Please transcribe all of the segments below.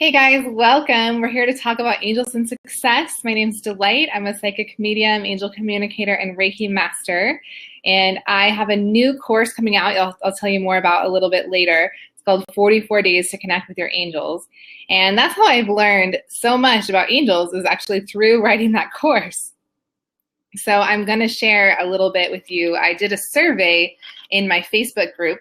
Hey guys, welcome. We're here to talk about angels and success. My name's Delight. I'm a psychic medium, angel communicator, and Reiki master. And I have a new course coming out I'll tell you more about a little bit later. It's called 44 Days to Connect with Your Angels. And that's how I've learned so much about angels, is actually through writing that course. So I'm going to share a little bit with you. I did a survey in my Facebook group,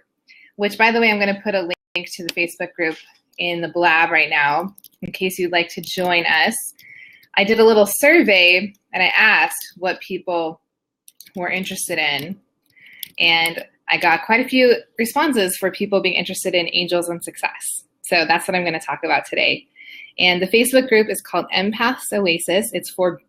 which, by the way, I'm going to put a link to the Facebook group in the blab right now, in case you'd like to join us. I did a little survey and I asked what people were interested in. And I got quite a few responses for people being interested in angels and success. So that's what I'm going to talk about today. And the Facebook group is called Empaths Oasis. It's for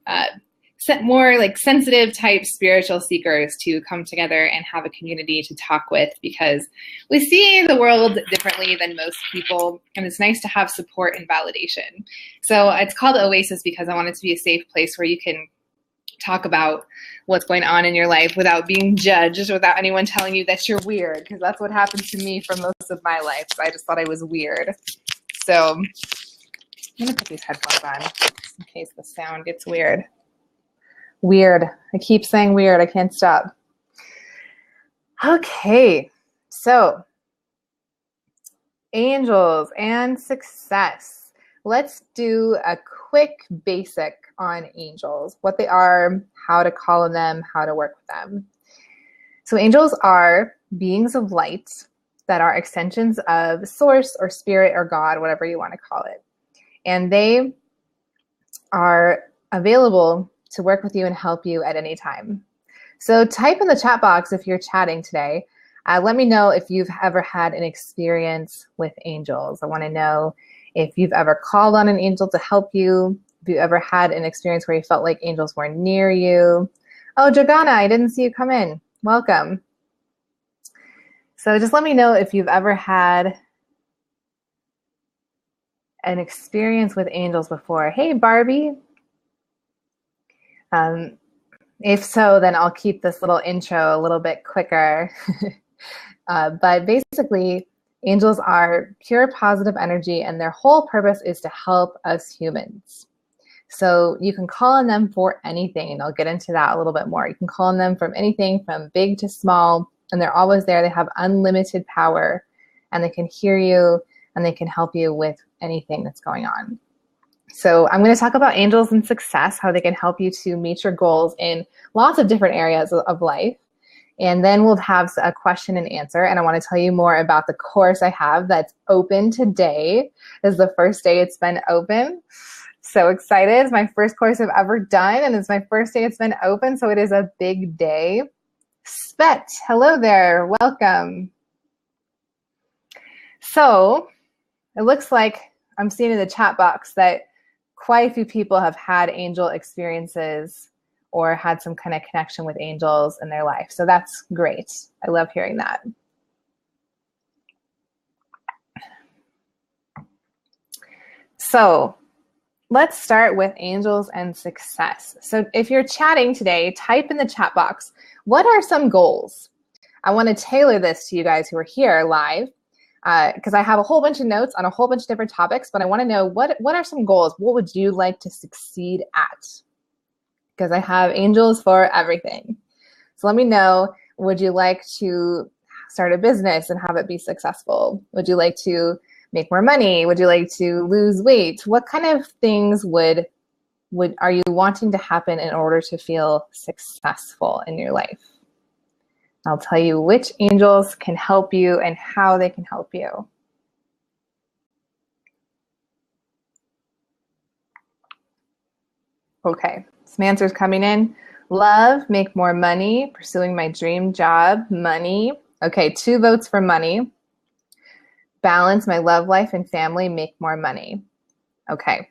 more like sensitive type spiritual seekers to come together and have a community to talk with, because we see the world differently than most people, and it's nice to have support and validation. So it's called Oasis because I want it to be a safe place where you can talk about what's going on in your life without being judged, without anyone telling you that you're weird, because that's what happened to me for most of my life. So I just thought I was weird. So I'm gonna put these headphones on in case the sound gets weird. Weird. I keep saying weird. I can't stop. Okay, so angels and success. Let's do a quick basic on angels, what they are, how to call on them, how to work with them. So angels are beings of light that are extensions of source or spirit or God, whatever you want to call it. And they are available to work with you and help you at any time. So type in the chat box if you're chatting today. Let me know if you've ever had an experience with angels. I want to know if you've ever called on an angel to help you, if you ever had an experience where you felt like angels were near you. Oh, Jagana, I didn't see you come in. Welcome. So just let me know if you've ever had an experience with angels before. Hey, Barbie. If so, then I'll keep this little intro a little bit quicker. But basically, angels are pure positive energy, and their whole purpose is to help us humans. So you can call on them for anything, and I'll get into that a little bit more. You can call on them from anything from big to small, and they're always there. They have unlimited power, and they can hear you, and they can help you with anything that's going on. So I'm going to talk about angels and success, how they can help you to meet your goals in lots of different areas of life. And then we'll have a question and answer. And I want to tell you more about the course I have that's open today. This is the first day it's been open. So excited. It's my first course I've ever done, and it's my first day it's been open. So it is a big day. Svet, hello there. Welcome. So it looks like I'm seeing in the chat box that quite a few people have had angel experiences or had some kind of connection with angels in their life. So that's great. I love hearing that. So let's start with angels and success. So if you're chatting today, type in the chat box, what are some goals? I want to tailor this to you guys who are here live, because I have a whole bunch of notes on a whole bunch of different topics, but I want to know what are some goals? What would you like to succeed at? Because I have angels for everything. So let me know, would you like to start a business and have it be successful? Would you like to make more money? Would you like to lose weight? What kind of things are you wanting to happen in order to feel successful in your life? I'll tell you which angels can help you and how they can help you. Okay, some answers coming in. Love, make more money, pursuing my dream job, money. Okay, 2 votes for money. Balance my love life and family, make more money. Okay,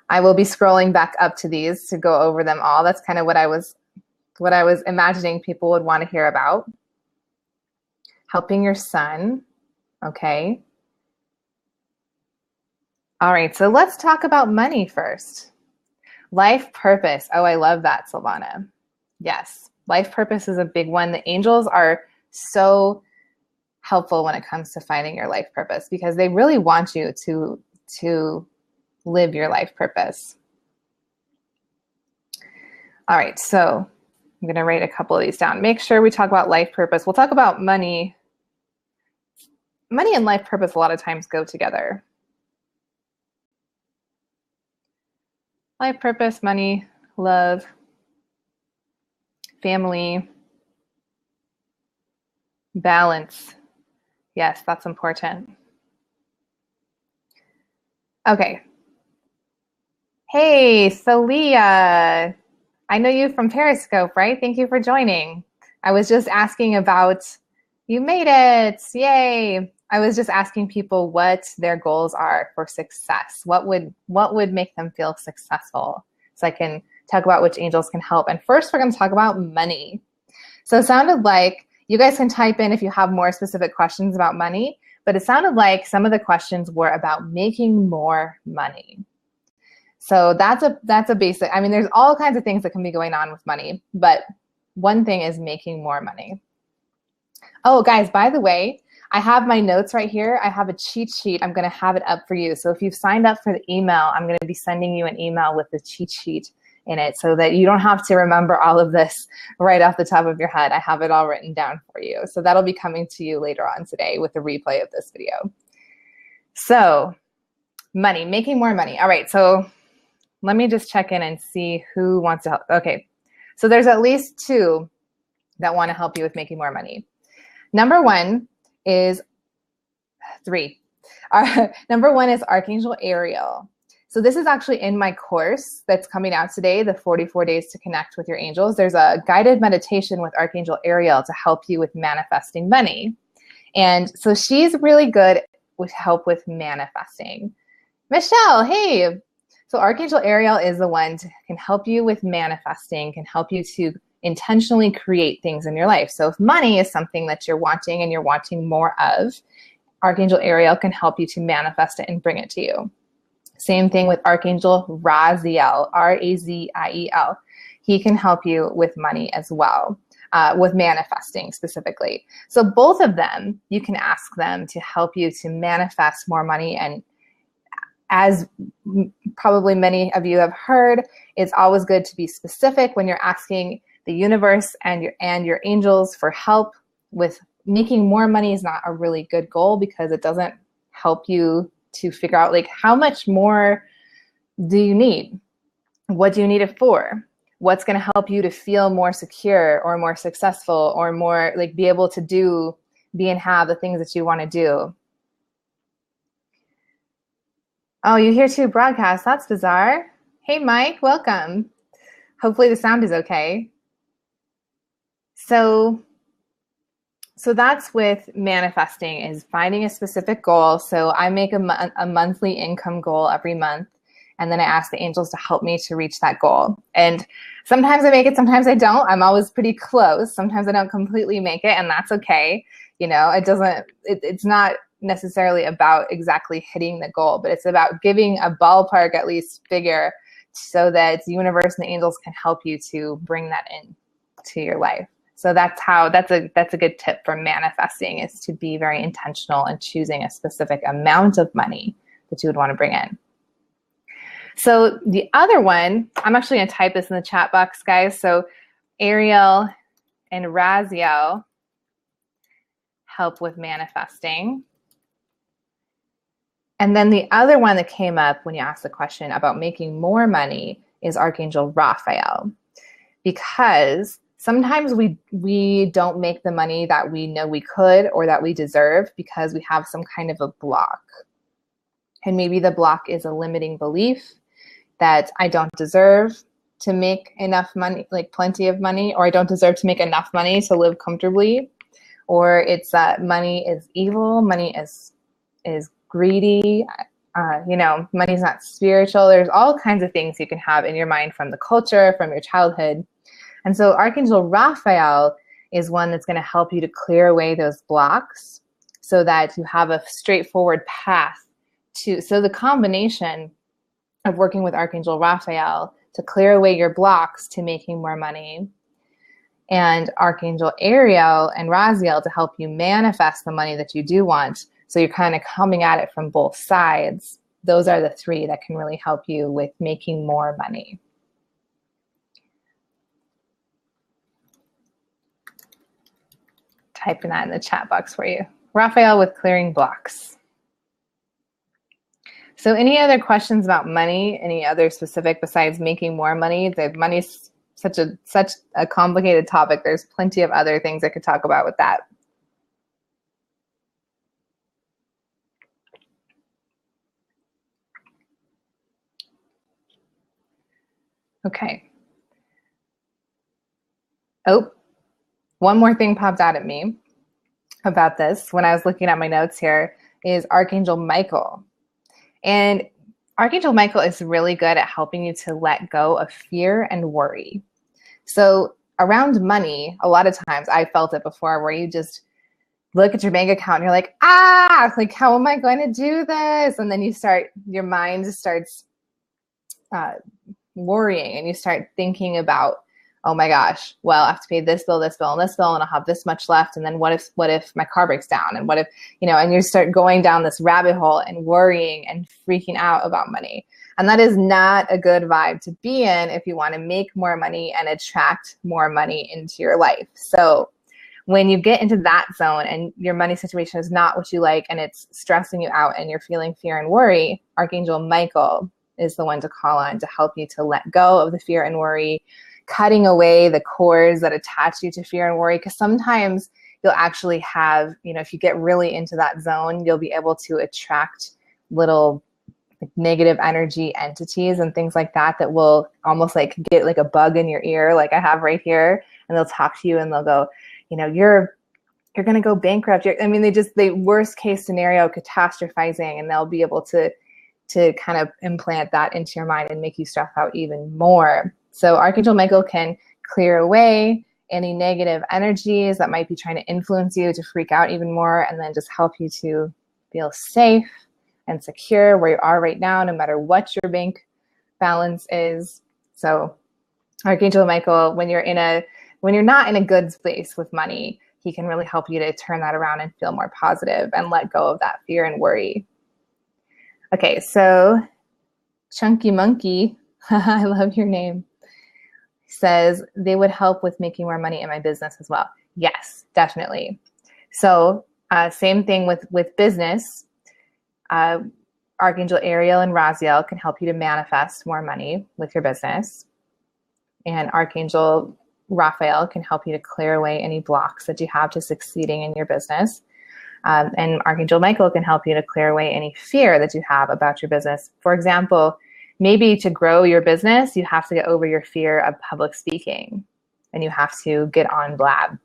I will be scrolling back up to these to go over them all. That's kind of what I was imagining people would want to hear about. Helping your son, okay. All right, so let's talk about money first. Life purpose, oh, I love that, Silvana. Yes, life purpose is a big one. The angels are so helpful when it comes to finding your life purpose, because they really want you to to live your life purpose. All right, so I'm going to write a couple of these down. Make sure we talk about life purpose. We'll talk about money. Money and life purpose a lot of times go together. Life purpose, money, love, family, balance. Yes, that's important. Okay. Hey, Salia. I know you from Periscope, right? Thank you for joining. I was just asking about, you made it, yay. I was just asking people what their goals are for success. What would make them feel successful? So I can talk about which angels can help. And first we're gonna talk about money. So it sounded like, you guys can type in if you have more specific questions about money, but it sounded like some of the questions were about making more money. So that's a basic, I mean, there's all kinds of things that can be going on with money, but one thing is making more money. Oh, guys, by the way, I have my notes right here. I have a cheat sheet. I'm going to have it up for you. So if you've signed up for the email, I'm going to be sending you an email with the cheat sheet in it so that you don't have to remember all of this right off the top of your head. I have it all written down for you. So that'll be coming to you later on today with the replay of this video. So money, making more money. All right, so let me just check in and see who wants to help. Okay, so there's at least two that want to help you with making more money. Number one is number one is Archangel Ariel. So this is actually in my course that's coming out today, the 44 Days to Connect with Your Angels. There's a guided meditation with Archangel Ariel to help you with manifesting money. And so she's really good with help with manifesting. Michelle, hey. So Archangel Ariel is the one who can help you with manifesting, can help you to intentionally create things in your life. So if money is something that you're wanting and you're wanting more of, Archangel Ariel can help you to manifest it and bring it to you. Same thing with Archangel Raziel, R-A-Z-I-E-L. He can help you with money as well, with manifesting specifically. So both of them, you can ask them to help you to manifest more money. And as probably many of you have heard, it's always good to be specific when you're asking the universe and your angels for help with making more money. Is not a really good goal because it doesn't help you to figure out like how much more do you need? What do you need it for? What's going to help you to feel more secure or more successful or more like be able to be and have the things that you want to do? Oh, you hear two broadcasts. That's bizarre. Hey, Mike, welcome. Hopefully the sound is okay. So that's with manifesting, is finding a specific goal. So I make a monthly income goal every month, and then I ask the angels to help me to reach that goal. And sometimes I make it, sometimes I don't. I'm always pretty close. Sometimes I don't completely make it, and that's okay. You know, it's not necessarily about exactly hitting the goal, but it's about giving a ballpark at least figure so that the universe and the angels can help you to bring that in to your life. So that's a good tip for manifesting, is to be very intentional and choosing a specific amount of money that you would want to bring in. So the other one, I'm actually going to type this in the chat box, guys. So Ariel and Raziel help with manifesting. And then the other one that came up when you asked the question about making more money is Archangel Raphael, because sometimes we don't make the money that we know we could or that we deserve because we have some kind of a block. And maybe the block is a limiting belief that I don't deserve to make enough money, like plenty of money, or I don't deserve to make enough money to live comfortably, or it's that money is evil, money is greedy, money's not spiritual. There's all kinds of things you can have in your mind from the culture, from your childhood. And so Archangel Raphael is one that's going to help you to clear away those blocks so that you have a straightforward path to, so the combination of working with Archangel Raphael to clear away your blocks to making more money, and Archangel Ariel and Raziel to help you manifest the money that you do want. So you're kind of coming at it from both sides. those are the three that can really help you with making more money. Typing that in the chat box for you. Raphael with clearing blocks. So any other questions about money? Any other specific besides making more money? The money's such a complicated topic. There's plenty of other things I could talk about with that. Okay. Oh, one more thing popped out at me about this when I was looking at my notes here is Archangel Michael. And Archangel Michael is really good at helping you to let go of fear and worry. So around money, a lot of times I felt it before where you just look at your bank account and you're like, like, how am I going to do this? And then your mind starts worrying, and you start thinking about, oh my gosh, well, I have to pay this bill, and this bill, and I'll have this much left. And then what if my car breaks down? And what if, and you start going down this rabbit hole and worrying and freaking out about money. And that is not a good vibe to be in if you want to make more money and attract more money into your life. So when you get into that zone and your money situation is not what you like and it's stressing you out and you're feeling fear and worry, Archangel Michael is the one to call on to help you to let go of the fear and worry, cutting away the cords that attach you to fear and worry. Because sometimes you'll actually have, if you get really into that zone, you'll be able to attract little negative energy entities and things like that will almost like get like a bug in your ear, like I have right here, and they'll talk to you and they'll go, you're going to go bankrupt. They worst case scenario catastrophizing, and they'll be able to kind of implant that into your mind and make you stress out even more. So Archangel Michael can clear away any negative energies that might be trying to influence you to freak out even more, and then just help you to feel safe and secure where you are right now, no matter what your bank balance is. So Archangel Michael, when you're not in a good place with money, he can really help you to turn that around and feel more positive and let go of that fear and worry. Okay, so Chunky Monkey, I love your name, says they would help with making more money in my business as well. Yes, definitely. So same thing with business. Archangel Ariel and Raziel can help you to manifest more money with your business. And Archangel Raphael can help you to clear away any blocks that you have to succeeding in your business. And Archangel Michael can help you to clear away any fear that you have about your business. For example, maybe to grow your business, you have to get over your fear of public speaking, and you have to get on Blab,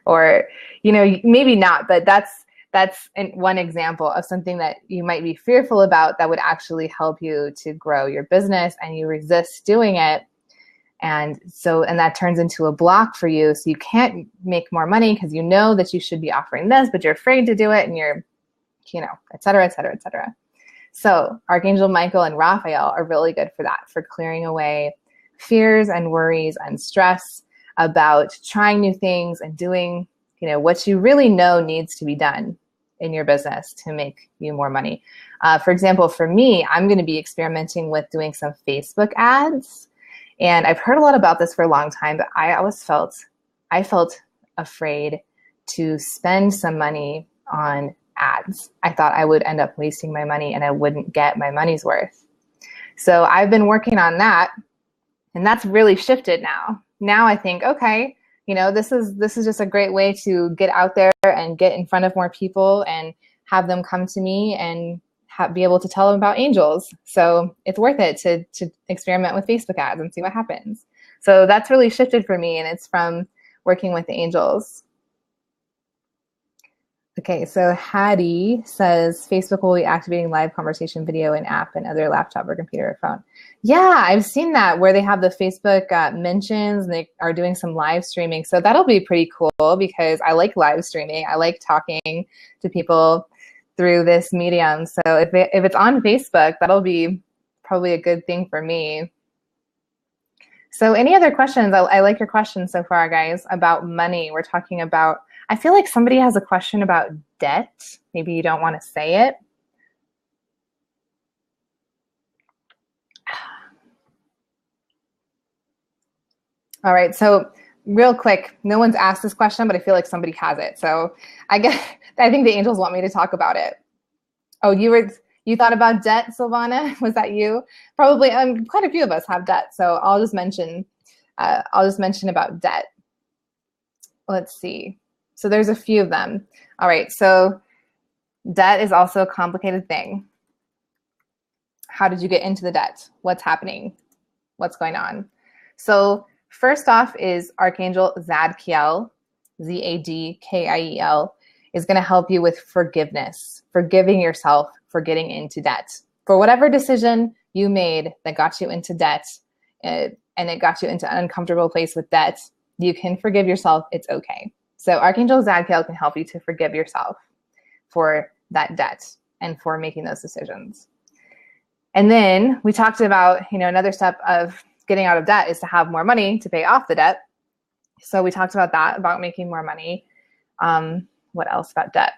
or, maybe not, but that's one example of something that you might be fearful about that would actually help you to grow your business, and you resist doing it. And that turns into a block for you. So you can't make more money because you know that you should be offering this, but you're afraid to do it, and you're, et cetera, et cetera, et cetera. So Archangel Michael and Raphael are really good for that, for clearing away fears and worries and stress about trying new things and doing, what you really know needs to be done in your business to make you more money. For example, for me, I'm going to be experimenting with doing some Facebook ads. And I've heard a lot about this for a long time, but I felt afraid to spend some money on ads. I thought I would end up wasting my money and I wouldn't get my money's worth. So I've been working on that, and that's really shifted now. Now I think, okay, this is just a great way to get out there and get in front of more people and have them come to me and be able to tell them about angels. So it's worth it to experiment with Facebook ads and see what happens. So that's really shifted for me, and it's from working with the angels. Okay, so Hattie says Facebook will be activating live conversation video and app and other laptop or computer or phone. Yeah, I've seen that where they have the Facebook mentions and they are doing some live streaming. So that'll be pretty cool because I like live streaming. I like talking to people through this medium. So if it's on Facebook, that'll be probably a good thing for me. So any other questions? I like your questions so far, guys, about money. We're talking about, I feel like somebody has a question about debt. Maybe you don't want to say it. All right, so real quick, no one's asked this question, but I feel like somebody has it. So I think the angels want me to talk about it. Oh, you thought about debt, Silvana? Was that you? Probably. Quite a few of us have debt, so I'll just mention about debt. Let's see. So there's a few of them. All right, so debt is also a complicated thing. How did you get into the debt? What's happening? What's going on? So first off is Archangel Zadkiel, Zadkiel, is going to help you with forgiveness, forgiving yourself for getting into debt. For whatever decision you made that got you into debt, and it got you into an uncomfortable place with debt, you can forgive yourself. It's okay. So Archangel Zadkiel can help you to forgive yourself for that debt and for making those decisions. And then we talked about, another step of getting out of debt is to have more money to pay off the debt. So we talked about that, about making more money. What else about debt?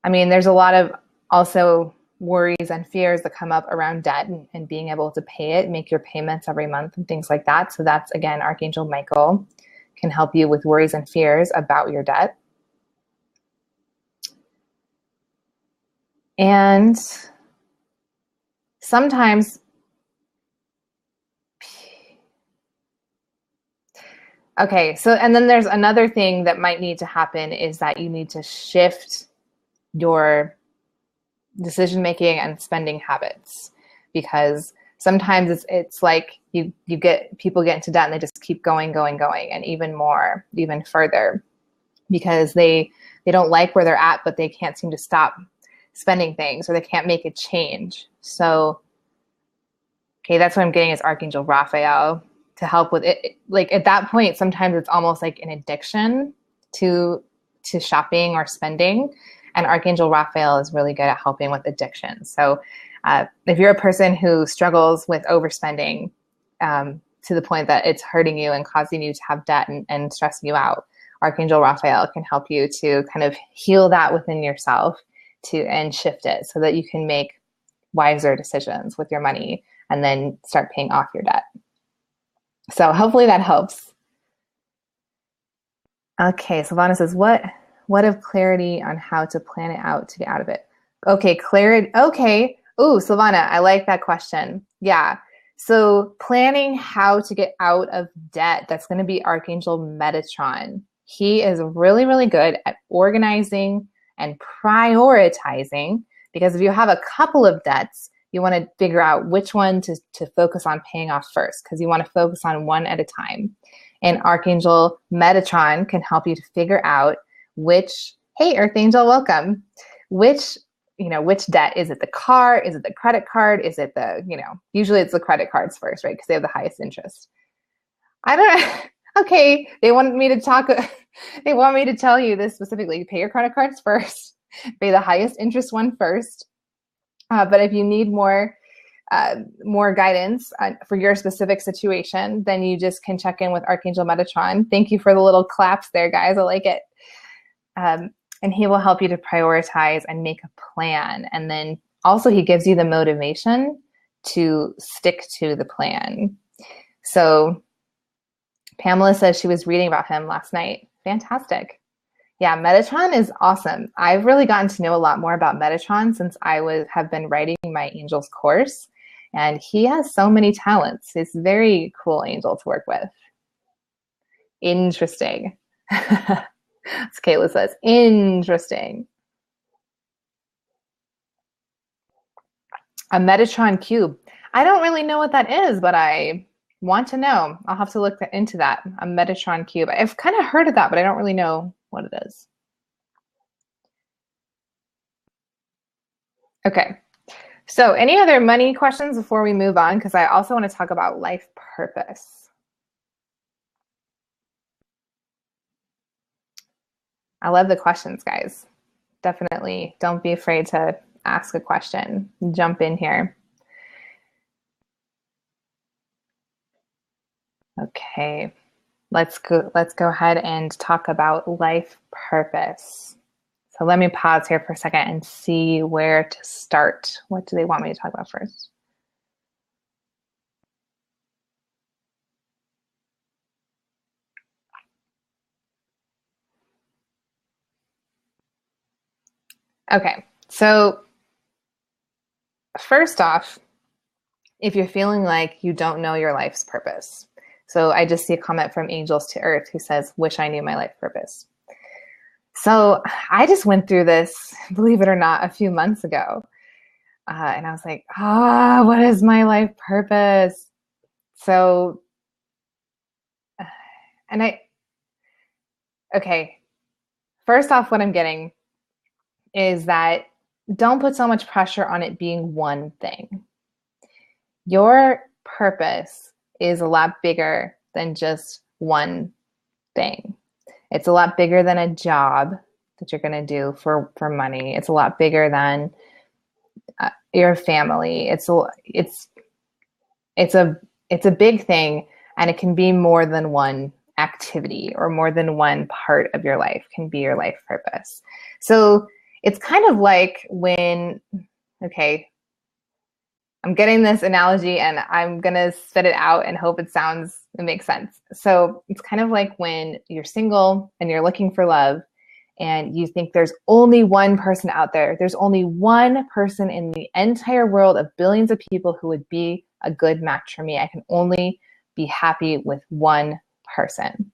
I mean, there's a lot of also worries and fears that come up around debt and being able to pay it, make your payments every month and things like that. So that's, again, Archangel Michael can help you with worries and fears about your debt. And sometimes, okay, so, and then there's another thing that might need to happen is that you need to shift your decision-making and spending habits, because sometimes it's like people get into debt and they just keep going, and even more, even further, because they don't like where they're at, but they can't seem to stop spending things, or they can't make a change. So, okay, that's what I'm getting is Archangel Raphael to help with it. Like at that point, sometimes it's almost like an addiction to shopping or spending. And Archangel Raphael is really good at helping with addiction. So if you're a person who struggles with overspending to the point that it's hurting you and causing you to have debt and stressing you out, Archangel Raphael can help you to kind of heal that within yourself and shift it so that you can make wiser decisions with your money and then start paying off your debt. So hopefully that helps. Okay, Silvana says, what of clarity on how to plan it out to get out of it? Okay, clarity. Okay. Ooh, Silvana, I like that question. Yeah. So planning how to get out of debt, that's going to be Archangel Metatron. He is really, really good at organizing and prioritizing, because if you have a couple of debts, you want to figure out which one to focus on paying off first, because you want to focus on one at a time. And Archangel Metatron can help you to figure out hey, Earth Angel, welcome. Which debt? Is it the car? Is it the credit card? Is it usually it's the credit cards first, right? Because they have the highest interest. I don't know. Okay, they want me to tell you this specifically. Pay your credit cards first. Pay the highest interest one first. But if you need more guidance for your specific situation, then you just can check in with Archangel Metatron. Thank you for the little claps there, guys. I like it. And he will help you to prioritize and make a plan. And then also he gives you the motivation to stick to the plan. So Pamela says she was reading about him last night. Fantastic. Yeah, Metatron is awesome. I've really gotten to know a lot more about Metatron since I have been writing my Angels course. And he has so many talents. He's a very cool angel to work with. Interesting. As Kayla says, interesting. A Metatron cube. I don't really know what that is, but I want to know. I'll have to look into that. A Metatron cube. I've kind of heard of that, but I don't really know what it is. Okay. So any other money questions before we move on? Because I also want to talk about life purpose. I love the questions, guys. Definitely don't be afraid to ask a question. Jump in here. Okay, let's go ahead and talk about life purpose. So let me pause here for a second and see where to start. What do they want me to talk about first? Okay, so first off, if you're feeling like you don't know your life's purpose, so I just see a comment from Angels to Earth who says, wish I knew my life purpose. So I just went through this, believe it or not, a few months ago. And I was like, what is my life purpose? So, okay, first off, what I'm getting is that don't put so much pressure on it being one thing. Your purpose is a lot bigger than just one thing. It's a lot bigger than a job that you're going to do for money. It's a lot bigger than your family. It's a big thing, and it can be more than one activity or more than one part of your life can be your life purpose. So it's kind of like when, okay, I'm getting this analogy and I'm going to spit it out and hope it makes sense. So it's kind of like when you're single and you're looking for love and you think there's only one person out there. There's only one person in the entire world of billions of people who would be a good match for me. I can only be happy with one person.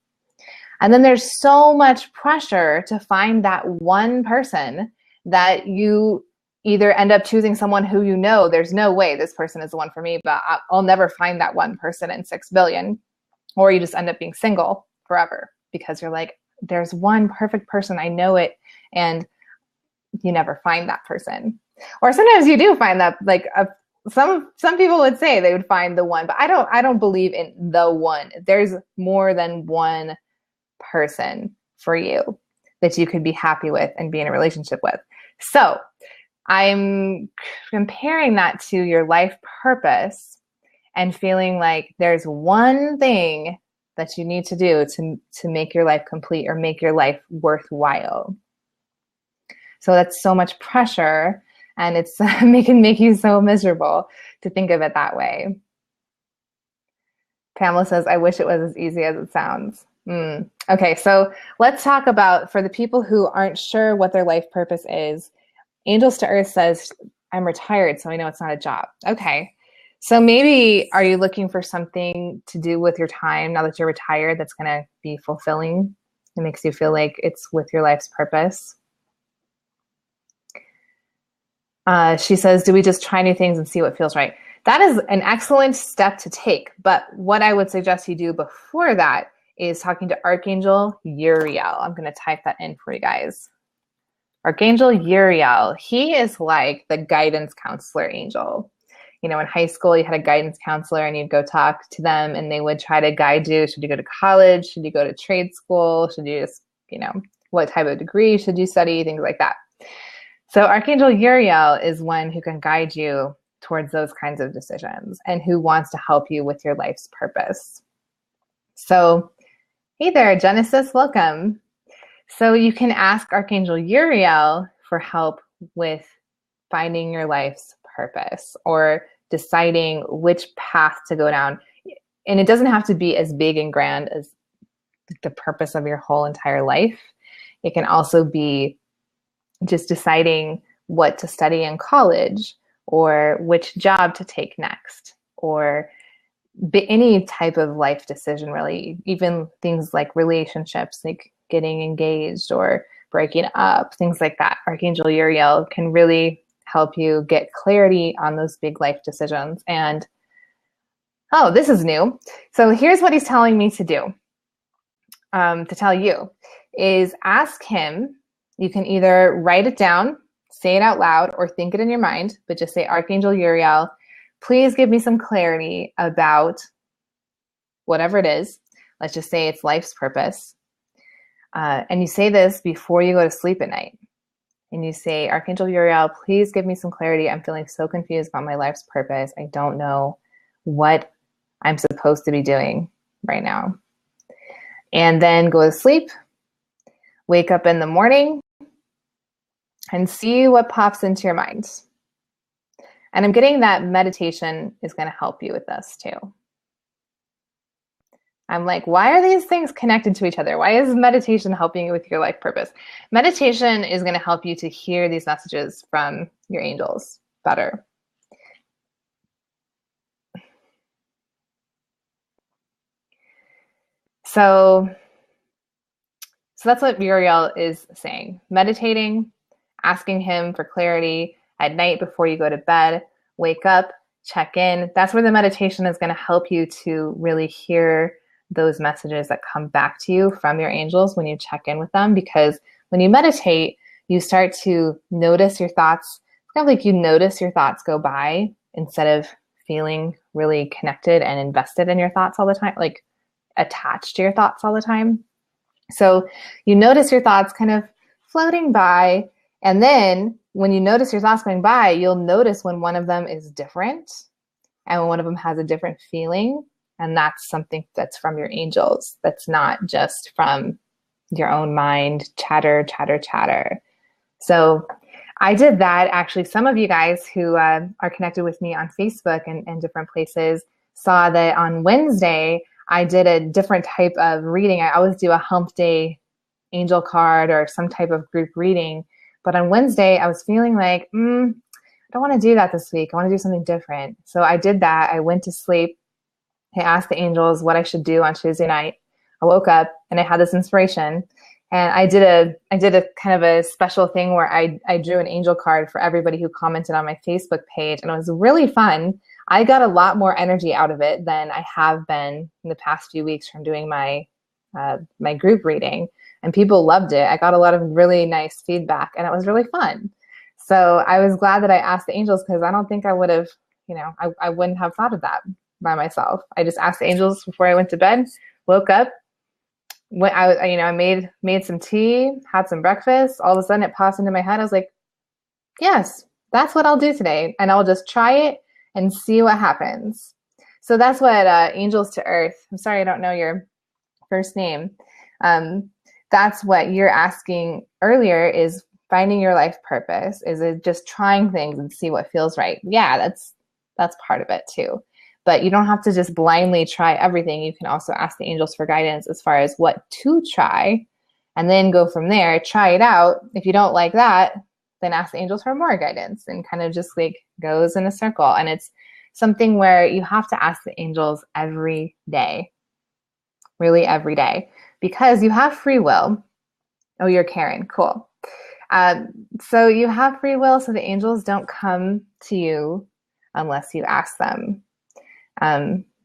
And then there's so much pressure to find that one person that you either end up choosing someone who you know, there's no way this person is the one for me, but I'll never find that one person in 6 billion. Or you just end up being single forever because you're like, there's one perfect person, I know it, and you never find that person. Or sometimes you do find that, like some people would say they would find the one, but I don't believe in the one. There's more than one person for you that you could be happy with and be in a relationship with. So I'm comparing that to your life purpose and feeling like there's one thing that you need to do to make your life complete or make your life worthwhile. So that's so much pressure, and it's can make you so miserable to think of it that way. Pamela says, I wish it was as easy as it sounds. Okay, so let's talk about, for the people who aren't sure what their life purpose is, Angels to Earth says, I'm retired, so I know it's not a job. Okay. So maybe are you looking for something to do with your time now that you're retired that's going to be fulfilling? It makes you feel like it's with your life's purpose. She says, do we just try new things and see what feels right? That is an excellent step to take. But what I would suggest you do before that is talking to Archangel Uriel. I'm going to type that in for you guys. Archangel Uriel, he is like the guidance counselor angel. You know, in high school, you had a guidance counselor and you'd go talk to them and they would try to guide you. Should you go to college? Should you go to trade school? Should you just, what type of degree should you study? Things like that. So Archangel Uriel is one who can guide you towards those kinds of decisions and who wants to help you with your life's purpose. So, hey there, Genesis, welcome. So you can ask Archangel Uriel for help with finding your life's purpose or deciding which path to go down. And it doesn't have to be as big and grand as the purpose of your whole entire life. It can also be just deciding what to study in college or which job to take next or any type of life decision, really, even things like relationships, like getting engaged or breaking up, things like that. Archangel Uriel can really help you get clarity on those big life decisions. And, oh, this is new. So here's what he's telling me to do, to tell you, is ask him. You can either write it down, say it out loud, or think it in your mind, but just say, Archangel Uriel, please give me some clarity about whatever it is. Let's just say it's life's purpose. And you say this before you go to sleep at night. And you say, Archangel Uriel, please give me some clarity. I'm feeling so confused about my life's purpose. I don't know what I'm supposed to be doing right now. And then go to sleep, wake up in the morning, and see what pops into your mind. And I'm getting that meditation is going to help you with this too. I'm like, why are these things connected to each other? Why is meditation helping you with your life purpose? Meditation is going to help you to hear these messages from your angels better. So that's what Uriel is saying. Meditating, asking him for clarity at night before you go to bed, wake up, check in. That's where the meditation is going to help you to really hear those messages that come back to you from your angels when you check in with them. Because when you meditate, you start to notice your thoughts. It's kind of like you notice your thoughts go by instead of feeling really connected and invested in your thoughts all the time, like attached to your thoughts all the time. So you notice your thoughts kind of floating by, and then when you notice your thoughts going by, you'll notice when one of them is different and when one of them has a different feeling, and that's something that's from your angels. That's not just from your own mind, chatter. So I did that. Actually, some of you guys who are connected with me on Facebook and different places saw that on Wednesday, I did a different type of reading. I always do a hump day angel card or some type of group reading. But on Wednesday, I was feeling like, I don't want to do that this week. I want to do something different. So I did that. I went to sleep. I asked the angels what I should do on Tuesday night. I woke up and I had this inspiration. And I did a kind of a special thing where I drew an angel card for everybody who commented on my Facebook page. And it was really fun. I got a lot more energy out of it than I have been in the past few weeks from doing my my group reading, and people loved it. I got a lot of really nice feedback, and it was really fun. So I was glad that I asked the angels, because I don't think I would have, I wouldn't have thought of that by myself. I just asked the angels before I went to bed, woke up, I made some tea, had some breakfast. All of a sudden it popped into my head. I was like, yes, that's what I'll do today. And I'll just try it and see what happens. So that's what Angels to Earth. I'm sorry, I don't know your first name. That's what you're asking earlier, is finding your life purpose. Is it just trying things and see what feels right? Yeah, that's part of it too. But you don't have to just blindly try everything. You can also ask the angels for guidance as far as what to try, and then go from there. Try it out. If you don't like that, then ask the angels for more guidance, and kind of just like goes in a circle. And it's something where you have to ask the angels every day, really every day, because you have free will. Oh, you're Karen. Cool. So you have free will, so the angels don't come to you unless you ask them.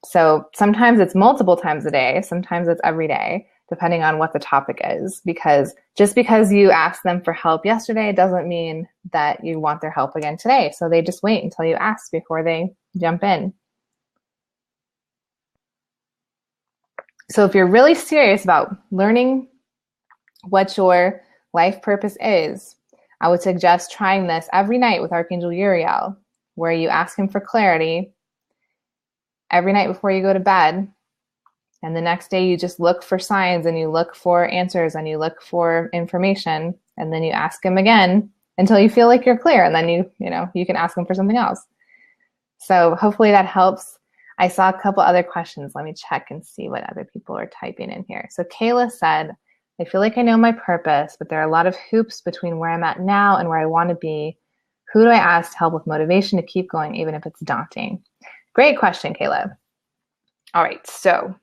So sometimes it's multiple times a day, sometimes it's every day, depending on what the topic is, because just because you asked them for help yesterday doesn't mean that you want their help again today. So they just wait until you ask before they jump in. So if you're really serious about learning what your life purpose is, I would suggest trying this every night with Archangel Uriel, where you ask him for clarity every night before you go to bed. And the next day you just look for signs, and you look for answers, and you look for information, and then you ask him again until you feel like you're clear, and then you can ask him for something else. So hopefully that helps. I saw a couple other questions. Let me check and see what other people are typing in here. So Kayla said, I feel like I know my purpose, but there are a lot of hoops between where I'm at now and where I want to be. Who do I ask to help with motivation to keep going, even if it's daunting? Great question, Kayla. All right, so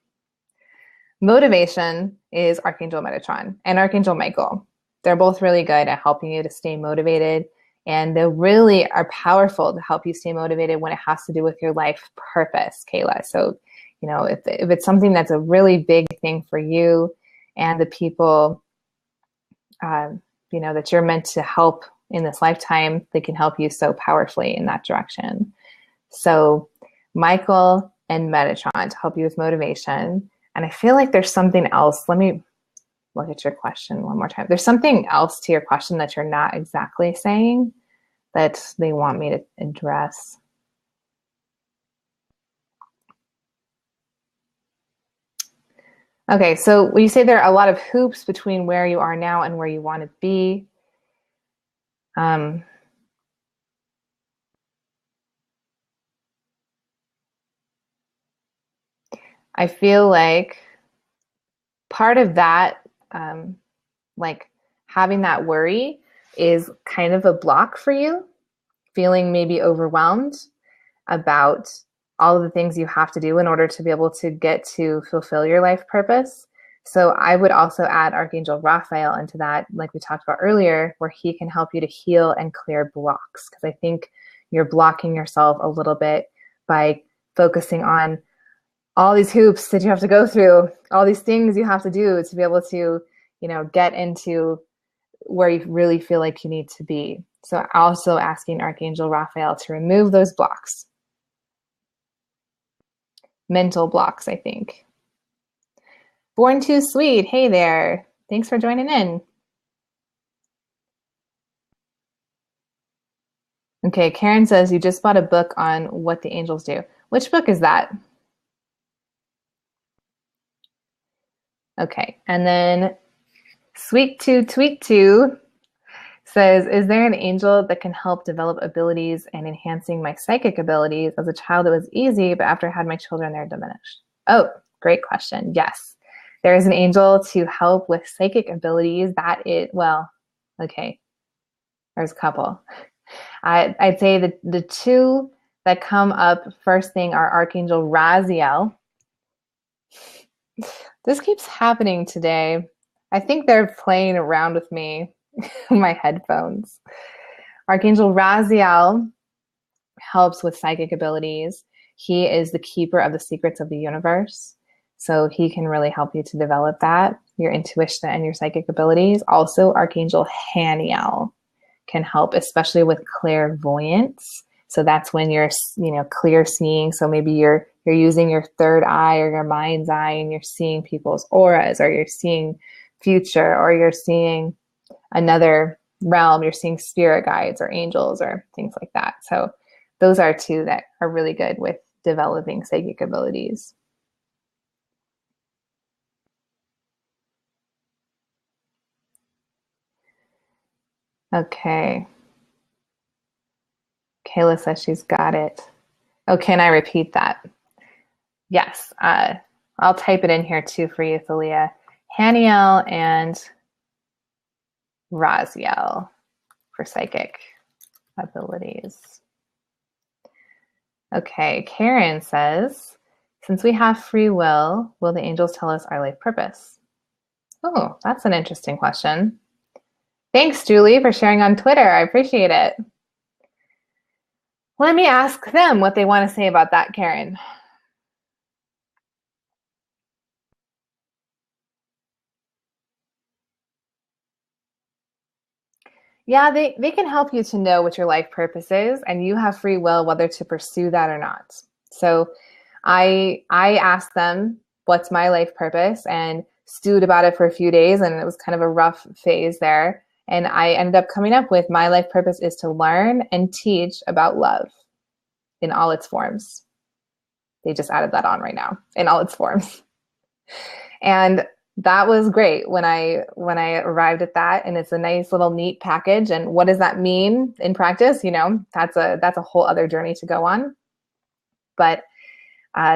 motivation is Archangel Metatron and Archangel Michael. They're both really good at helping you to stay motivated, and they really are powerful to help you stay motivated when it has to do with your life purpose, Kayla. So, if it's something that's a really big thing for you and the people, that you're meant to help in this lifetime, they can help you so powerfully in that direction. So Michael and Metatron to help you with motivation. And I feel like there's something else. Let me look at your question one more time. There's something else to your question that you're not exactly saying that they want me to address. Okay, so when you say there are a lot of hoops between where you are now and where you want to be, I feel like part of that, like having that worry is kind of a block for you, feeling maybe overwhelmed about all of the things you have to do in order to be able to get to fulfill your life purpose. So I would also add Archangel Raphael into that, like we talked about earlier, where he can help you to heal and clear blocks. Because I think you're blocking yourself a little bit by focusing on all these hoops that you have to go through, all these things you have to do to be able to, get into where you really feel like you need to be. So also asking Archangel Raphael to remove those blocks. Mental blocks, I think. Born Too Sweet, hey there. Thanks for joining in. Okay, Karen says you just bought a book on what the angels do. Which book is that? Okay, and then Sweet Too Tweet Too says, is there an angel that can help develop abilities and enhancing my psychic abilities? As a child, it was easy, but after I had my children, they're diminished. Oh, great question. Yes, there is an angel to help with psychic abilities. Okay, there's a couple. I'd say the two that come up first thing are Archangel Raziel. This keeps happening today. I think they're playing around with me, my headphones. Archangel Raziel helps with psychic abilities. He is the keeper of the secrets of the universe. So he can really help you to develop that, your intuition and your psychic abilities. Also, Archangel Haniel can help, especially with clairvoyance. So that's when you're, clear seeing. So maybe you're using your third eye or your mind's eye and you're seeing people's auras, or you're seeing future, or you're seeing another realm, you're seeing spirit guides or angels or things like that. So those are two that are really good with developing psychic abilities. Okay. Kayla says she's got it. Oh, can I repeat that? Yes. I'll type it in here too for you, Thalia. Haniel and Raziel for psychic abilities. Okay, Karen says, since we have free will the angels tell us our life purpose? Oh, that's an interesting question. Thanks, Julie, for sharing on Twitter. I appreciate it. Let me ask them what they want to say about that, Karen. Yeah, they can help you to know what your life purpose is, and you have free will whether to pursue that or not. So I asked them, what's my life purpose, and stewed about it for a few days, and it was kind of a rough phase there. And I ended up coming up with my life purpose is to learn and teach about love in all its forms. They just added that on right now, in all its forms. And that was great when I arrived at that, and it's a nice little neat package. And what does that mean in practice? That's a whole other journey to go on. But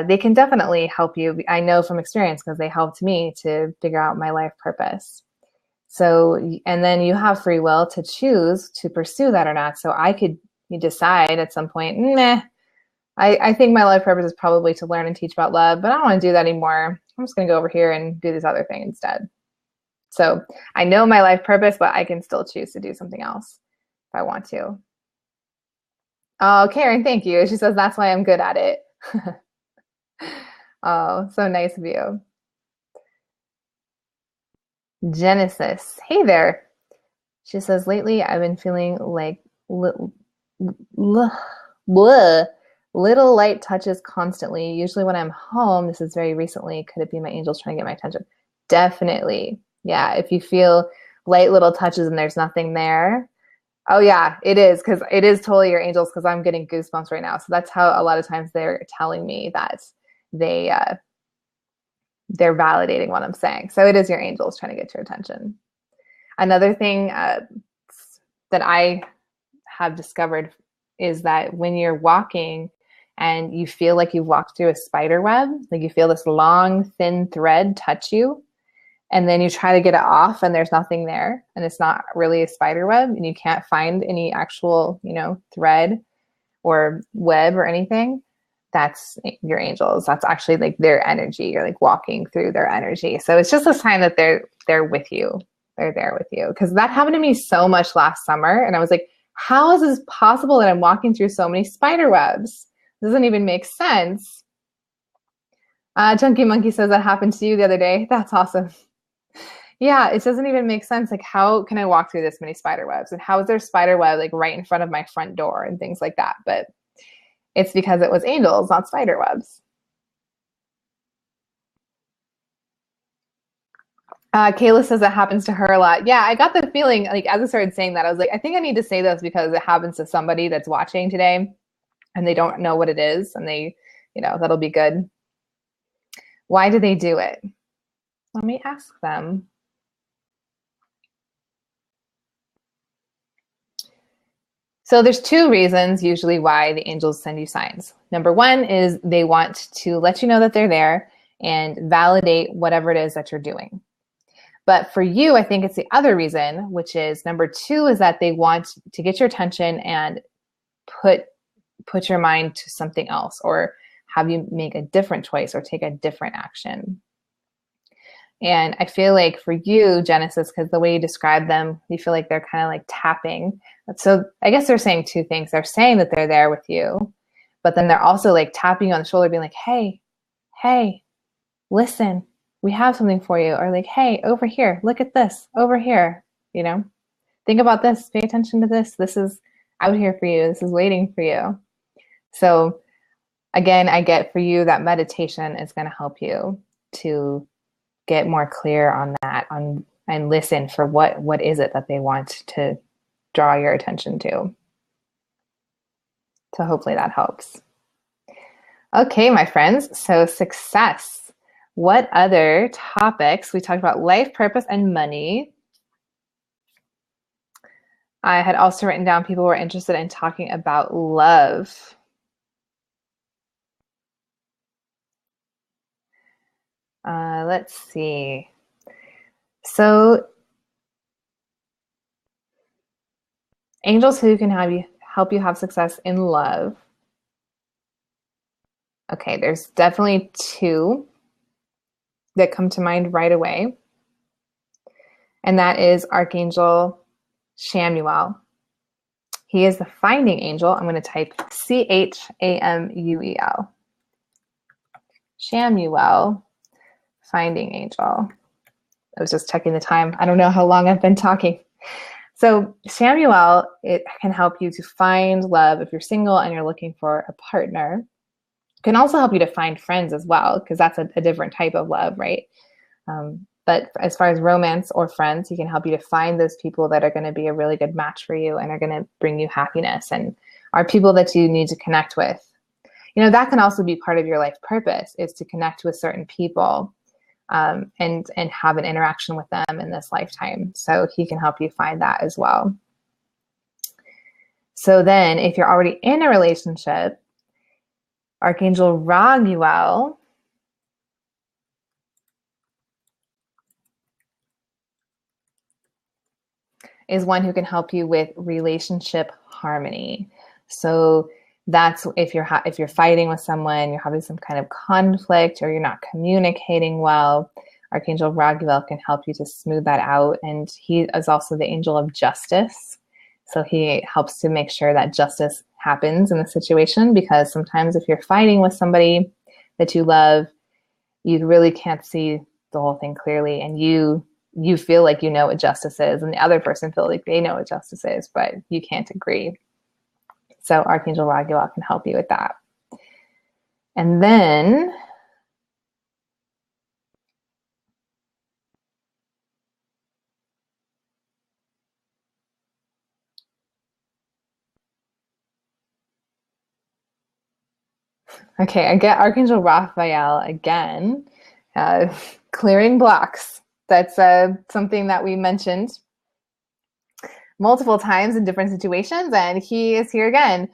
they can definitely help you. I know from experience because they helped me to figure out my life purpose. So, and then you have free will to choose to pursue that or not. So I could decide at some point, I think my life purpose is probably to learn and teach about love, but I don't want to do that anymore. I'm just going to go over here and do this other thing instead. So I know my life purpose, but I can still choose to do something else if I want to. Oh, Karen, thank you. She says, that's why I'm good at it. Oh, so nice of you. Genesis, hey there. She says, lately I've been feeling like little light touches constantly. Usually when I'm home, this is very recently, could it be my angels trying to get my attention? Definitely. Yeah, if you feel light little touches and there's nothing there. Oh yeah, it is, because it is totally your angels, because I'm getting goosebumps right now. So that's how a lot of times they're telling me that they're validating what I'm saying. So it is your angels trying to get your attention. Another thing that I have discovered is that when you're walking and you feel like you've walked through a spider web, like you feel this long, thin thread touch you, and then you try to get it off and there's nothing there and it's not really a spider web and you can't find any actual, thread or web or anything, that's your angels. That's actually like their energy. You're like walking through their energy. So it's just a sign that they're with you. They're there with you. Because that happened to me so much last summer. And I was like, how is this possible that I'm walking through so many spider webs? It doesn't even make sense. Chunky Monkey says that happened to you the other day. That's awesome. Yeah, it doesn't even make sense. Like, how can I walk through this many spider webs? And how is there spider web like right in front of my front door and things like that? But it's because it was angels, not spider webs. Kayla says that happens to her a lot. Yeah, I got the feeling, like, as I started saying that, I was like, I think I need to say this because it happens to somebody that's watching today and they don't know what it is, and they, that'll be good. Why do they do it? Let me ask them. So there's two reasons usually why the angels send you signs. Number one is they want to let you know that they're there and validate whatever it is that you're doing. But for you, I think it's the other reason, which is number two, is that they want to get your attention and put your mind to something else, or have you make a different choice or take a different action. And I feel like for you, Genesis, because the way you describe them, you feel like they're kind of like tapping. So I guess they're saying two things. They're saying that they're there with you, but then they're also like tapping you on the shoulder, being like, hey, listen, we have something for you. Or like, hey, over here, look at this, over here, think about this, pay attention to this. This is out here for you. This is waiting for you. So again, I get for you that meditation is going to help you to get more clear on that, and listen for what is it that they want to draw your attention to. So hopefully that helps. Okay, my friends, so success. What other topics? We talked about life, purpose, and money. I had also written down people were interested in talking about love. Let's see. So angels who can help you have success in love. Okay, there's definitely two that come to mind right away. And that is Archangel Chamuel. He is the finding angel. I'm going to type Chamuel. Chamuel, finding angel. I was just checking the time. I don't know how long I've been talking. So Chamuel, it can help you to find love if you're single and you're looking for a partner. It can also help you to find friends as well, because that's a different type of love, right? But as far as romance or friends, he can help you to find those people that are going to be a really good match for you and are going to bring you happiness and are people that you need to connect with. That can also be part of your life purpose, is to connect with certain people and have an interaction with them in this lifetime. So he can help you find that as well. So then if you're already in a relationship, Archangel Raguel is one who can help you with relationship harmony. So that's if you're fighting with someone, you're having some kind of conflict, or you're not communicating well, Archangel Raguel can help you to smooth that out. And he is also the angel of justice. So he helps to make sure that justice happens in the situation, because sometimes if you're fighting with somebody that you love, you really can't see the whole thing clearly, and you feel like you know what justice is, and the other person feels like they know what justice is, but you can't agree. So Archangel Raguel can help you with that. And then okay, I get Archangel Raphael again, clearing blocks. That's something that we mentioned multiple times in different situations, and he is here again,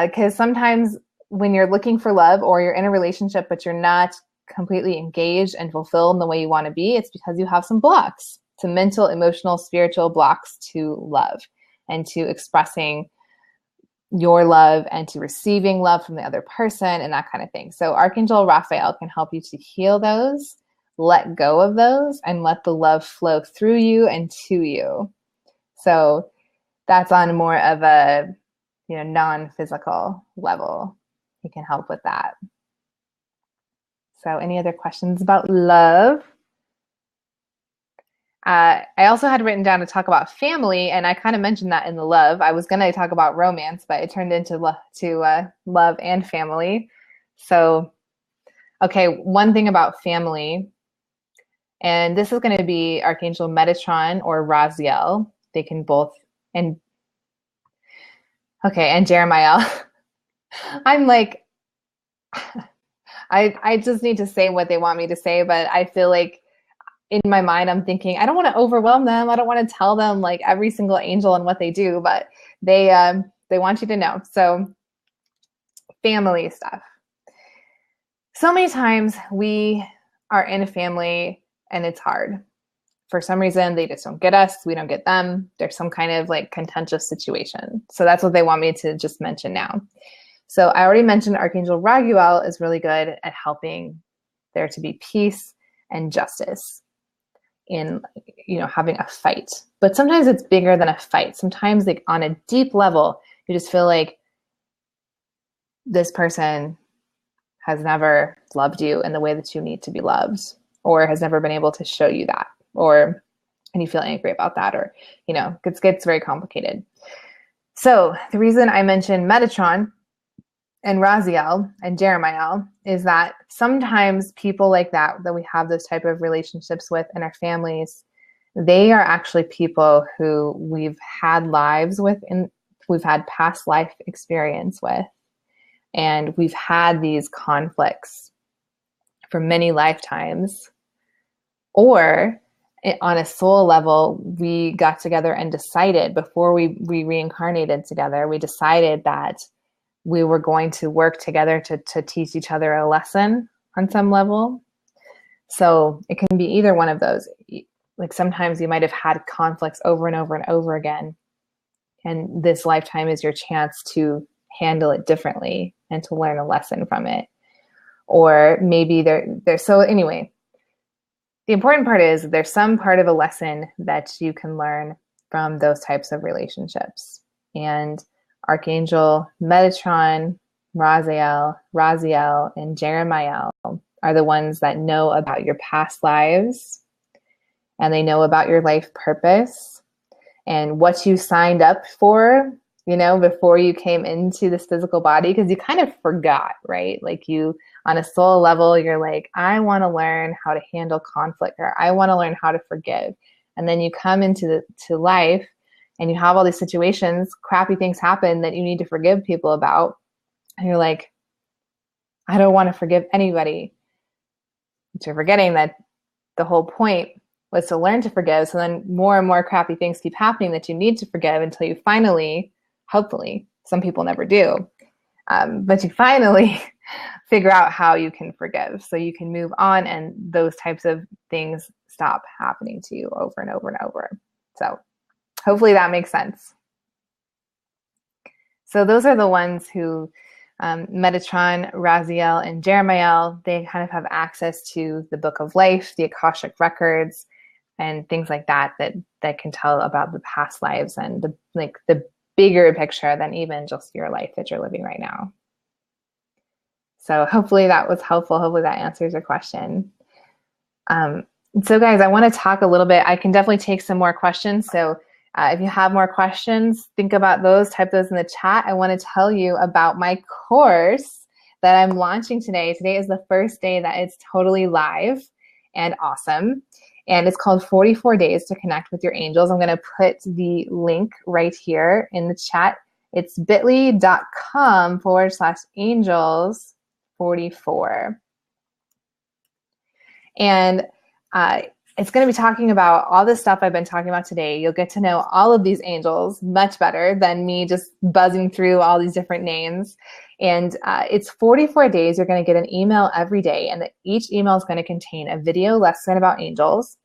because sometimes when you're looking for love, or you're in a relationship but you're not completely engaged and fulfilled in the way you want to be, it's because you have some blocks, some mental, emotional, spiritual blocks to love and to expressing your love and to receiving love from the other person and that kind of thing. So Archangel Raphael can help you to heal those, let go of those, and let the love flow through you and to you. So that's on more of a, non-physical level. He can help with that. So any other questions about love? I also had written down to talk about family, and I kind of mentioned that in the love. I was going to talk about romance, but it turned into love and family. So, okay, one thing about family, and this is going to be Archangel Metatron or Raziel. They can both, and Jeremiah. I'm like, I just need to say what they want me to say, but I feel like in my mind, I'm thinking, I don't want to overwhelm them. I don't want to tell them like every single angel and what they do, but they want you to know. So family stuff. So many times we are in a family and it's hard. For some reason, they just don't get us. We don't get them. There's some kind of like contentious situation. So that's what they want me to just mention now. So I already mentioned Archangel Raguel is really good at helping there to be peace and justice in, having a fight. But sometimes it's bigger than a fight. Sometimes like on a deep level, you just feel like this person has never loved you in the way that you need to be loved, or has never been able to show you that, and you feel angry about that, or, it gets very complicated. So the reason I mentioned Metatron and Raziel and Jeremiah is that sometimes people like that we have those type of relationships with in our families, they are actually people who we've had lives with and we've had past life experience with, and we've had these conflicts for many lifetimes. Or on a soul level, we got together and decided before we reincarnated together, we decided that we were going to work together to teach each other a lesson on some level. So it can be either one of those. Like sometimes you might have had conflicts over and over and over again, and this lifetime is your chance to handle it differently and to learn a lesson from it. Or maybe so anyway, the important part is there's some part of a lesson that you can learn from those types of relationships. And Archangel Metatron, Raziel, and Jeremiah are the ones that know about your past lives, and they know about your life purpose and what you signed up for, before you came into this physical body, because you kind of forgot, right? Like you, on a soul level, you're like, I want to learn how to handle conflict, or I want to learn how to forgive. And then you come into life and you have all these situations, crappy things happen that you need to forgive people about. And you're like, I don't want to forgive anybody. But you're forgetting that the whole point was to learn to forgive. So then more and more crappy things keep happening that you need to forgive until you finally, hopefully, some people never do, but you finally figure out how you can forgive so you can move on and those types of things stop happening to you over and over and over. So hopefully that makes sense. So those are the ones who, Metatron, Raziel, and Jeremiah, they kind of have access to the Book of Life, the Akashic Records, and things like that can tell about the past lives and the bigger picture than even just your life that you're living right now. So hopefully that was helpful. Hopefully that answers your question. So guys, I want to talk a little bit. I can definitely take some more questions. So if you have more questions, think about those, type those in the chat. I want to tell you about my course that I'm launching today. Today is the first day that it's totally live and awesome. And it's called 44 Days to Connect with Your Angels. I'm going to put the link right here in the chat. It's bit.ly.com/angels44. And it's going to be talking about all the stuff I've been talking about today. You'll get to know all of these angels much better than me just buzzing through all these different names. And it's 44 days. You're going to get an email every day, and each email is going to contain a video lesson about angels,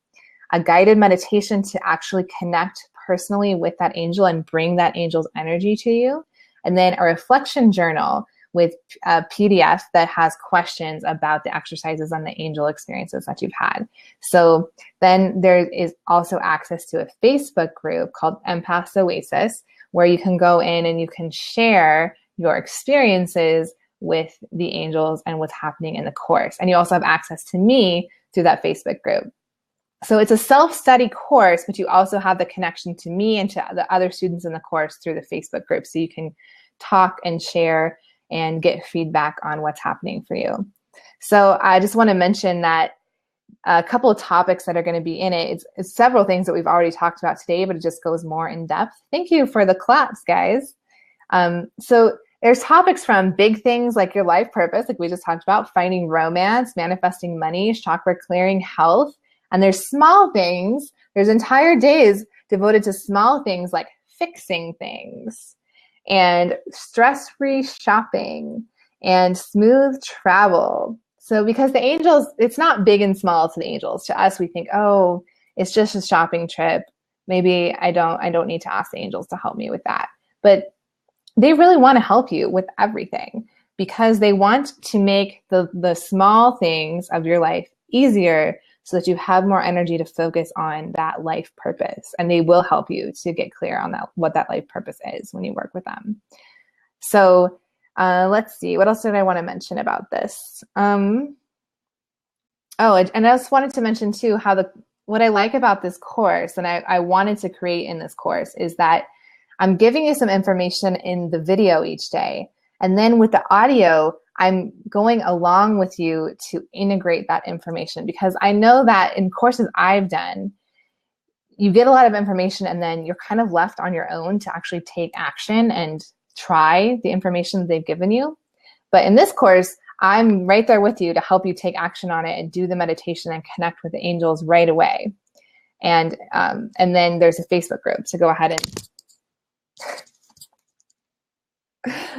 a guided meditation to actually connect personally with that angel and bring that angel's energy to you, and then a reflection journal with a PDF that has questions about the exercises and the angel experiences that you've had. So then there is also access to a Facebook group called Empaths Oasis, where you can go in and you can share your experiences with the angels and what's happening in the course. And you also have access to me through that Facebook group. So it's a self-study course, but you also have the connection to me and to the other students in the course through the Facebook group. So you can talk and share and get feedback on what's happening for you. So I just want to mention that a couple of topics that are going to be in it. It's several things that we've already talked about today, but it just goes more in depth. Thank you for the claps, guys. So there's topics from big things like your life purpose, like we just talked about, finding romance, manifesting money, chakra clearing, health. And there's small things. There's entire days devoted to small things like fixing things and stress-free shopping and smooth travel. So because the angels, it's not big and small to the angels. To us, we think, oh, it's just a shopping trip. Maybe I don't need to ask the angels to help me with that. But they really want to help you with everything because they want to make the small things of your life easier so that you have more energy to focus on that life purpose. And they will help you to get clear on that, what that life purpose is when you work with them. So let's see, what else did I want to mention about this? And I just wanted to mention too, what I like about this course and I wanted to create in this course is that I'm giving you some information in the video each day. And then with the audio, I'm going along with you to integrate that information because I know that in courses I've done, you get a lot of information and then you're kind of left on your own to actually take action and try the information they've given you. But in this course, I'm right there with you to help you take action on it and do the meditation and connect with the angels right away. And then there's a Facebook group to go ahead and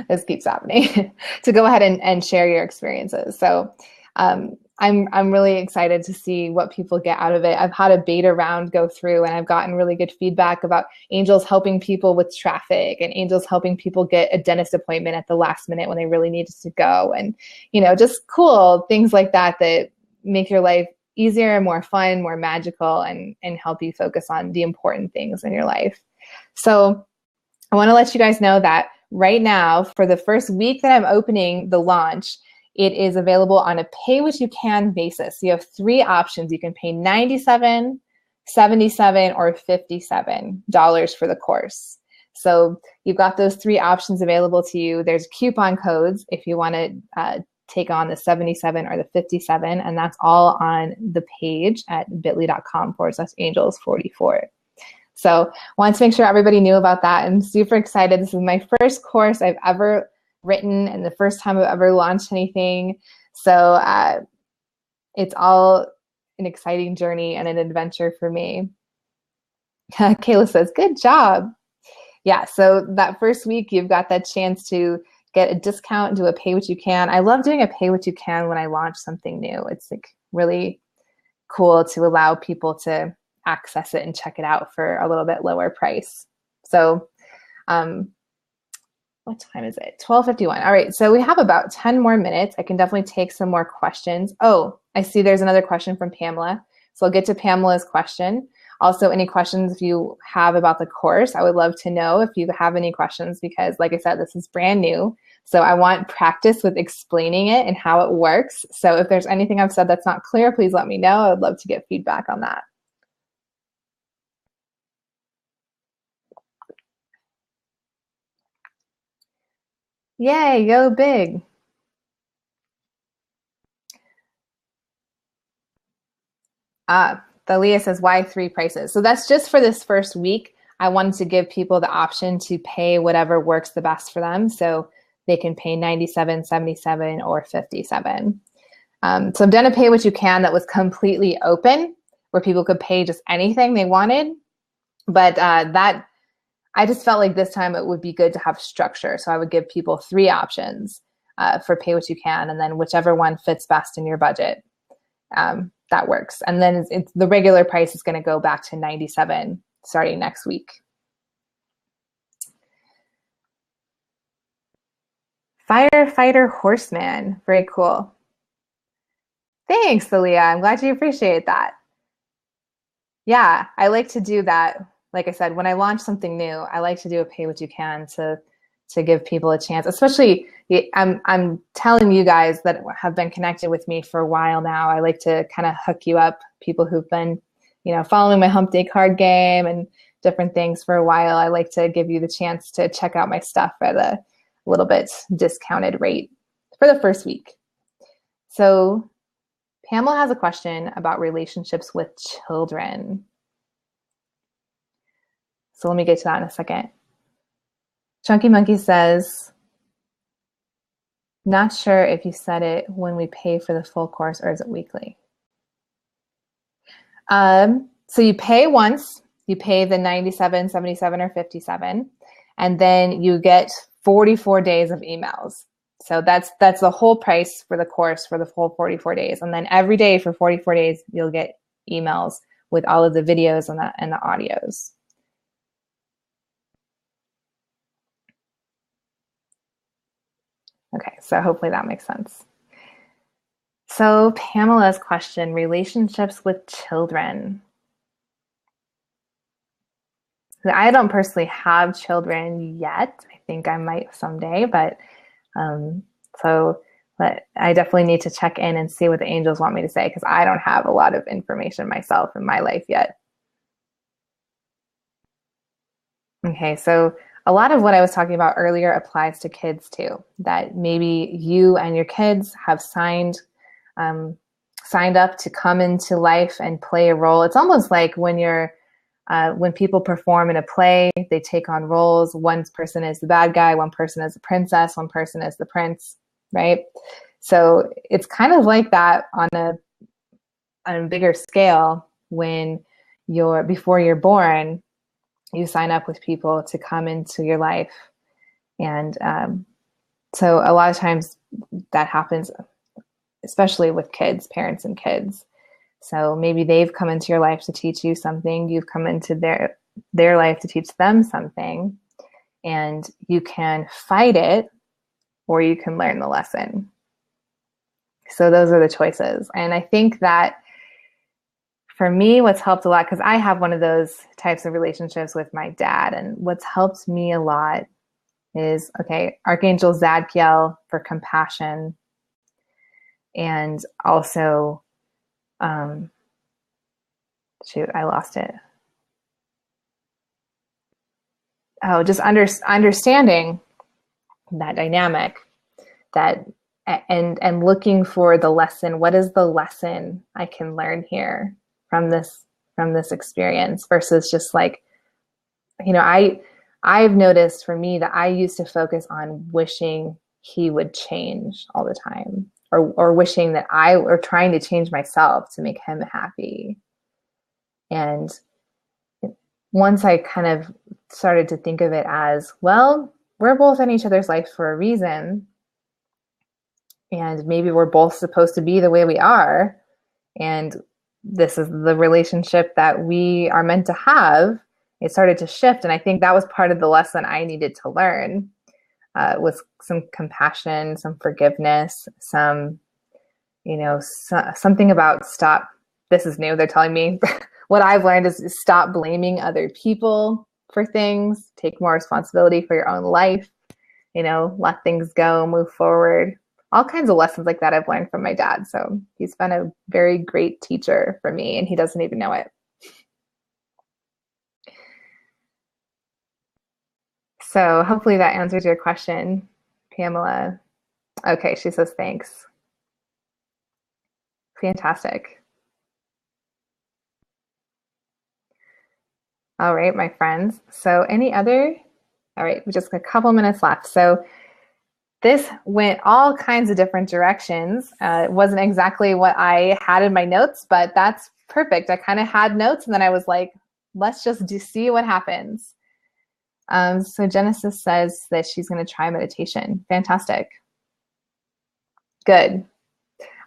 this keeps happening to go ahead and share your experiences. So I'm really excited to see what people get out of it. I've had a beta round go through and I've gotten really good feedback about angels helping people with traffic and angels helping people get a dentist appointment at the last minute when they really needed to go. And, just cool things like that make your life easier and more fun, more magical, and help you focus on the important things in your life. So I want to let you guys know that right now, for the first week that I'm opening the launch, it is available on a pay-what-you-can basis. So you have three options. You can pay $97, $77, or $57 for the course. So you've got those three options available to you. There's coupon codes if you want to take on the 77 or the 57, and that's all on the page at bit.ly.com/angels44. So I wanted to make sure everybody knew about that. I'm super excited. This is my first course I've ever written and the first time I've ever launched anything. So it's all an exciting journey and an adventure for me. Kayla says, good job. Yeah, so that first week, you've got that chance to get a discount, do a pay what you can. I love doing a pay what you can when I launch something new. It's like really cool to allow people to access it and check it out for a little bit lower price. So what time is it? 12:51. All right, so we have about 10 more minutes. I can definitely take some more questions. Oh, I see there's another question from Pamela. So I'll get to Pamela's question. Also, any questions if you have about the course, I would love to know if you have any questions because, like I said, this is brand new. So I want practice with explaining it and how it works. So if there's anything I've said that's not clear, please let me know. I would love to get feedback on that. Yay, go big. Thalia says, why three prices? So that's just for this first week. I wanted to give people the option to pay whatever works the best for them. So they can pay $97, $77, or $57. So I've done a pay what you can that was completely open. where people could pay just anything they wanted. But that I just felt like this time it would be good to have structure. So I would give people 3 options for pay what you can, and then whichever one fits best in your budget, that works. And then the regular price is going to go back to $97 starting next week. Firefighter Horseman, very cool. Thanks, Aaliyah. I'm glad you appreciate that. Yeah, I like to do that. Like I said, when I launch something new, I like to do a pay what you can to give people a chance. Especially, I'm telling you guys that have been connected with me for a while now. I like to kind of hook you up, people who've been, following my Hump Day card game and different things for a while. I like to give you the chance to check out my stuff at a little bit discounted rate for the first week. So Pamela has a question about relationships with children. So let me get to that in a second. Chunky Monkey says, not sure if you said it when we pay for the full course or is it weekly? So you pay once, you pay the $97, $77, or $57, and then you get 44 days of emails. So that's the whole price for the course for the full 44 days. And then every day for 44 days, you'll get emails with all of the videos and the audios. Okay, so hopefully that makes sense. So Pamela's question, relationships with children. I don't personally have children yet. I think I might someday, but I definitely need to check in and see what the angels want me to say, because I don't have a lot of information myself in my life yet. Okay, so a lot of what I was talking about earlier applies to kids too, that maybe you and your kids have signed up to come into life and play a role. It's almost like when people perform in a play, they take on roles. One person is the bad guy, one person is the princess, one person is the prince, right? So it's kind of like that on a bigger scale. When before you're born, you sign up with people to come into your life. And so a lot of times that happens, especially with kids, parents and kids. So maybe they've come into your life to teach you something. You've come into their life to teach them something. And you can fight it or you can learn the lesson. So those are the choices. And I think that for me, what's helped a lot, because I have one of those types of relationships with my dad, and what's helped me a lot is, Archangel Zadkiel for compassion, and also, I lost it. Oh, just understanding that dynamic, and looking for the lesson. What is the lesson I can learn here from this experience, versus just like, I've noticed for me that I used to focus on wishing he would change all the time, or wishing that or trying to change myself to make him happy. And once I kind of started to think of it as, well, we're both in each other's life for a reason, and maybe we're both supposed to be the way we are, and this is the relationship that we are meant to have, it started to shift. And I think that was part of the lesson I needed to learn, was some compassion, some forgiveness, something about stop. This is new. They're telling me what I've learned is stop blaming other people for things, take more responsibility for your own life, let things go, move forward. All kinds of lessons like that I've learned from my dad. So he's been a very great teacher for me, and he doesn't even know it. So hopefully that answers your question, Pamela. Okay, she says thanks. Fantastic. All right, my friends. So all right, we just got a couple minutes left. So this went all kinds of different directions. It wasn't exactly what I had in my notes, but that's perfect. I kind of had notes and then I was like, let's just see what happens. So Genesis says that she's going to try meditation. Fantastic. Good.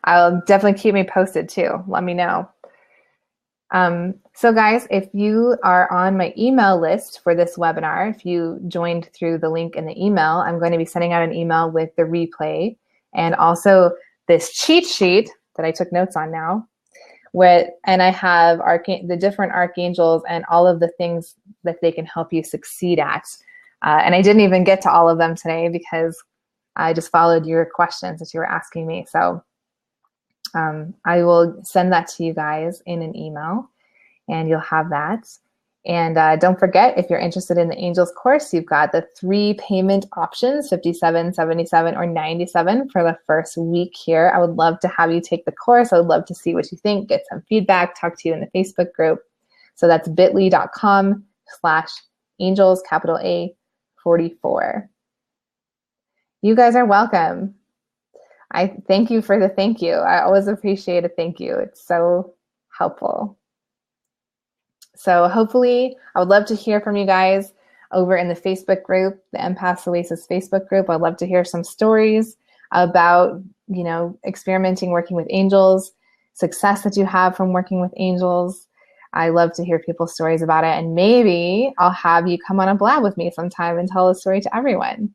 I'll definitely keep me posted too. Let me know. So guys, if you are on my email list for this webinar, if you joined through the link in the email, I'm going to be sending out an email with the replay and also this cheat sheet that I took notes on now. And I have the different archangels and all of the things that they can help you succeed at. And I didn't even get to all of them today because I just followed your questions that you were asking me. So I will send that to you guys in an email and you'll have that. And don't forget, if you're interested in the Angels course, you've got the 3 payment options, $57, $77, or $97 for the first week here. I would love to have you take the course. I would love to see what you think, get some feedback, talk to you in the Facebook group. So that's bit.ly/angels, capital A, 44. You guys are welcome. I thank you for the thank you. I always appreciate a thank you. It's so helpful. So hopefully, I would love to hear from you guys over in the Facebook group, the Empaths Oasis Facebook group. I'd love to hear some stories about, experimenting working with angels, success that you have from working with angels. I love to hear people's stories about it. And maybe I'll have you come on a blab with me sometime and tell a story to everyone.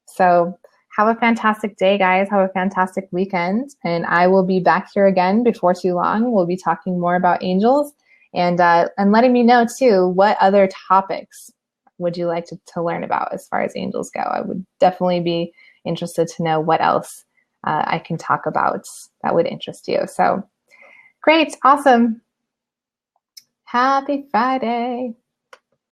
So have a fantastic day, guys. Have a fantastic weekend. And I will be back here again before too long. We'll be talking more about angels. And letting me know, too, what other topics would you like to learn about as far as angels go? I would definitely be interested to know what else I can talk about that would interest you. So great. Awesome. Happy Friday.